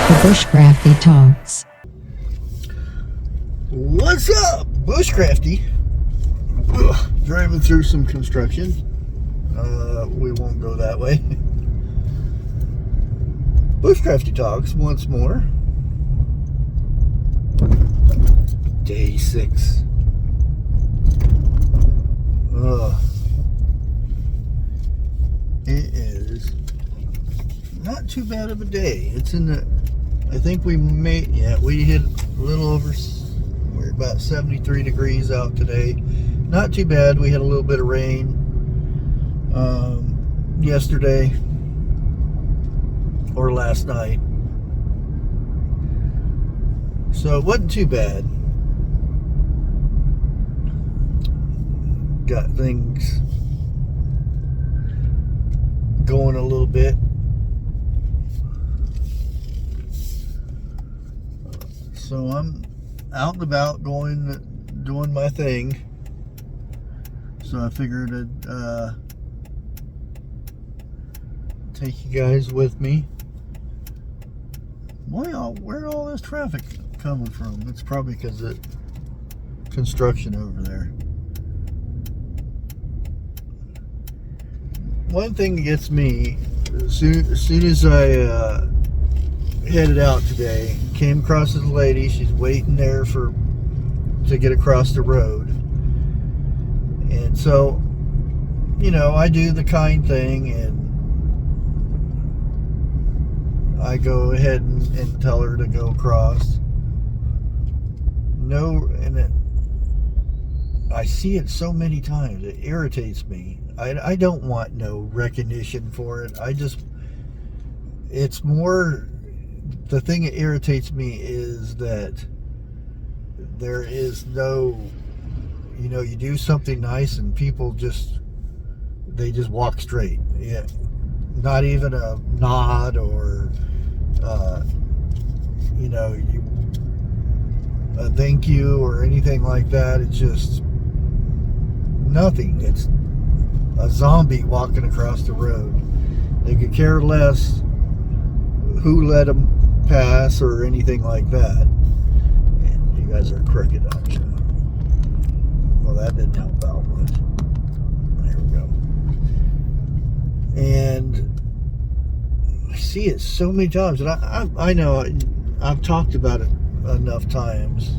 The Bushcrafty Talks. What's up, Bushcrafty? Driving through some construction. We won't go that way. Bushcrafty Talks once more. Day 6. It is not too bad of a day. It's in the, I think we hit a little over, we're about 73 degrees out today. Not too bad. We had a little bit of rain yesterday or last night, so it wasn't too bad. Got things going a little bit. So I'm out and about doing my thing. So I figured I'd take you guys with me. Where all this traffic coming from? It's probably because of construction over there. One thing that gets me, as soon as I headed out today, came across this lady. She's waiting there to get across the road. And so, I do the kind thing and I go ahead and tell her to go across. I see it so many times. It irritates me. I don't want no recognition for it. It's more, the thing that irritates me is that there is no, you do something nice and people they just walk straight. Yeah. Not even a nod or, a thank you or anything like that. It's just nothing. It's a zombie walking across the road. They could care less who let them pass or anything like that. And you guys are crooked on you. Well, that didn't help out much. There we go. And I see it so many times, and I know I've talked about it enough times.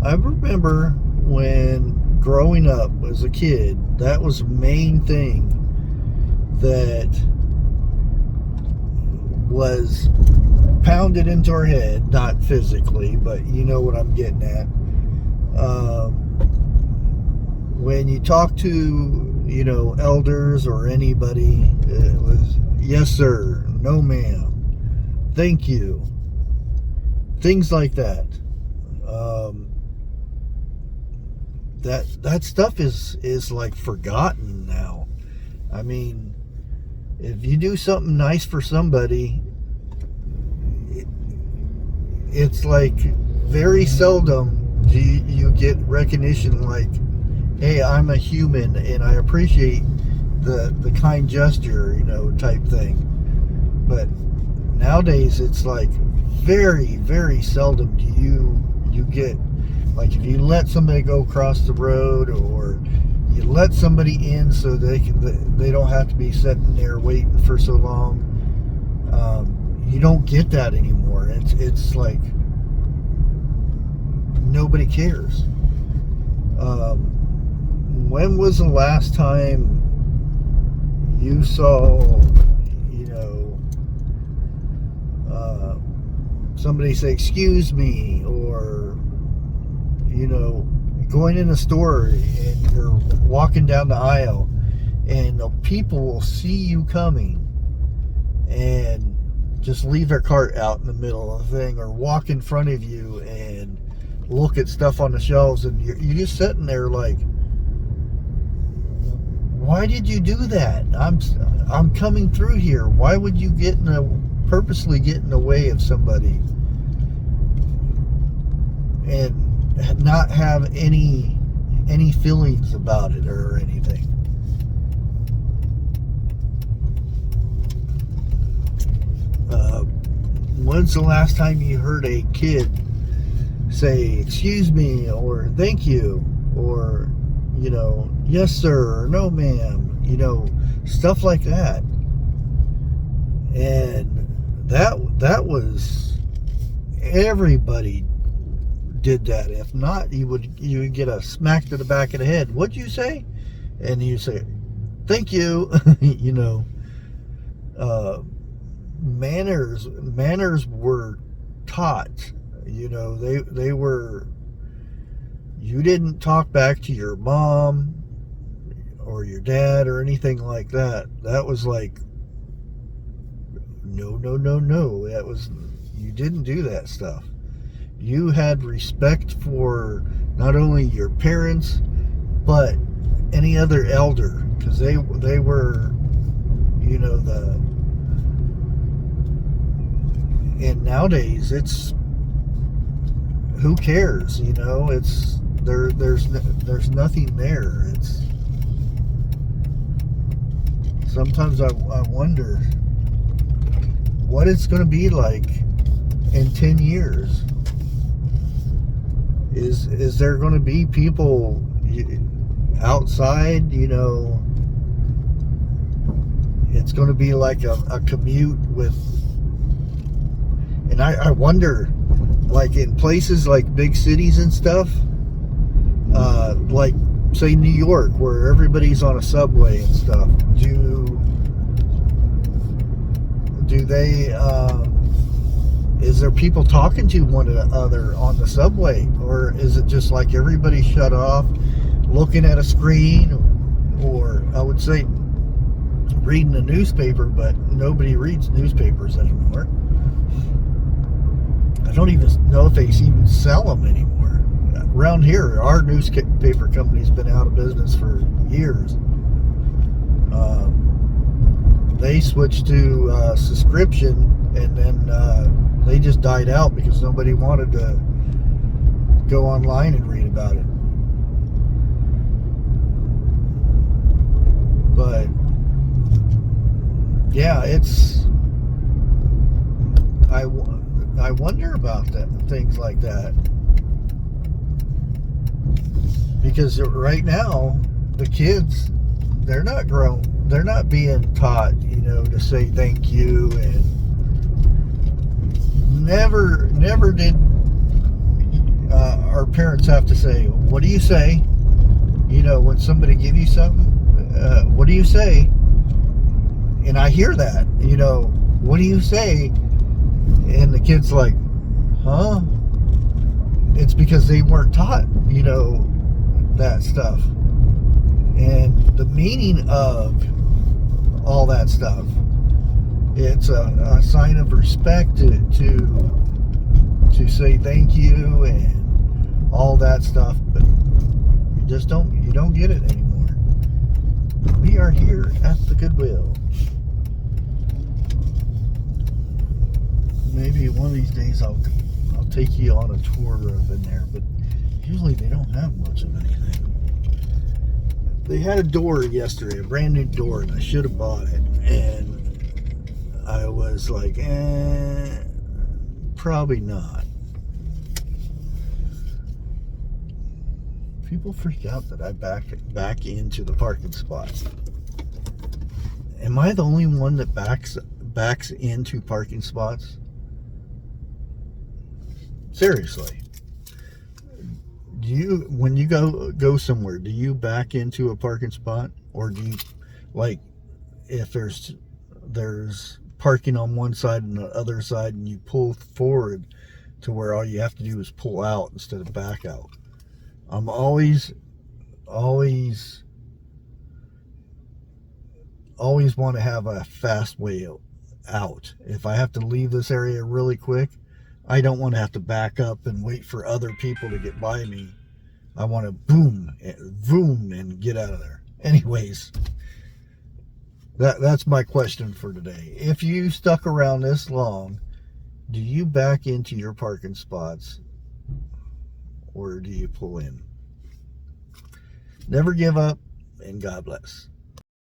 I remember when growing up as a kid, that was the main thing that was pounded into our head, not physically, but you know what I'm getting at. When you talk to, elders or anybody, it was, yes sir, no ma'am, thank you, things like that. That stuff is like forgotten now. I mean, if you do something nice for somebody, it's like very seldom do you get recognition like, hey, I'm a human and I appreciate the kind gesture, type thing. But nowadays it's like very, very seldom do you get, like, if you let somebody go across the road or you let somebody in so they don't have to be sitting there waiting for so long. You don't get that anymore. It's like nobody cares. When was the last time you saw, somebody say, excuse me, or, going in a store and you're walking down the aisle and the people will see you coming and just leave their cart out in the middle of the thing or walk in front of you and look at stuff on the shelves, and you're just sitting there like, why did you do that? I'm coming through here. Why would you purposely get in the way of somebody and not have any feelings about it or anything? When's the last time you heard a kid say, excuse me, or thank you, or, you know, yes sir, or no ma'am, you know, stuff like that. And that was, everybody did that. If not, you would get a smack to the back of the head. What'd you say? And you say, thank you. You know, manners were taught. You know, they were, you didn't talk back to your mom or your dad or anything like that. That was like, no. That was, you didn't do that stuff. You had respect for not only your parents, but any other elder, because they were, you know, and nowadays it's, who cares, you know, it's, there's nothing there. It's, sometimes I wonder what it's going to be like in 10 years. Is there going to be people outside, you know, it's going to be like a commute with, and I wonder, like in places like big cities and stuff, like say New York, where everybody's on a subway and stuff, do they, is there people talking to one another on the subway, or is it just like everybody shut off, looking at a screen, or I would say reading a newspaper, but nobody reads newspapers anymore. I don't even know if they even sell them anymore. Around here, our newspaper company's been out of business for years. They switched to subscription, and then they just died out because nobody wanted to go online and read about it. But yeah, it's, I wonder about that, things like that, because right now the kids, they're not grown, they're not being taught, you know, to say thank you, and never did our parents have to say, what do you say, you know, when somebody give you something, what do you say? And I hear that, you know, what do you say? And the kid's like, huh? It's because they weren't taught, you know, that stuff. And the meaning of all that stuff, it's a sign of respect to say thank you and all that stuff, but you don't get it anymore. We are here at the Goodwill. Maybe one of these days I'll take you on a tour of in there, but usually they don't have much of anything. They had a door yesterday, a brand new door, and I should have bought it, and I was like, probably not. People freak out that I back into the parking spots. Am I the only one that backs into parking spots? Seriously. Do you, when you go somewhere, do you back into a parking spot, or do you, like, if there's parking on one side and the other side, and you pull forward to where all you have to do is pull out instead of back out? I'm always want to have a fast way out. If I have to leave this area really quick, I don't want to have to back up and wait for other people to get by me. I want to boom, and get out of there. Anyways, that's my question for today. If you stuck around this long, do you back into your parking spots, or do you pull in? Never give up, and God bless.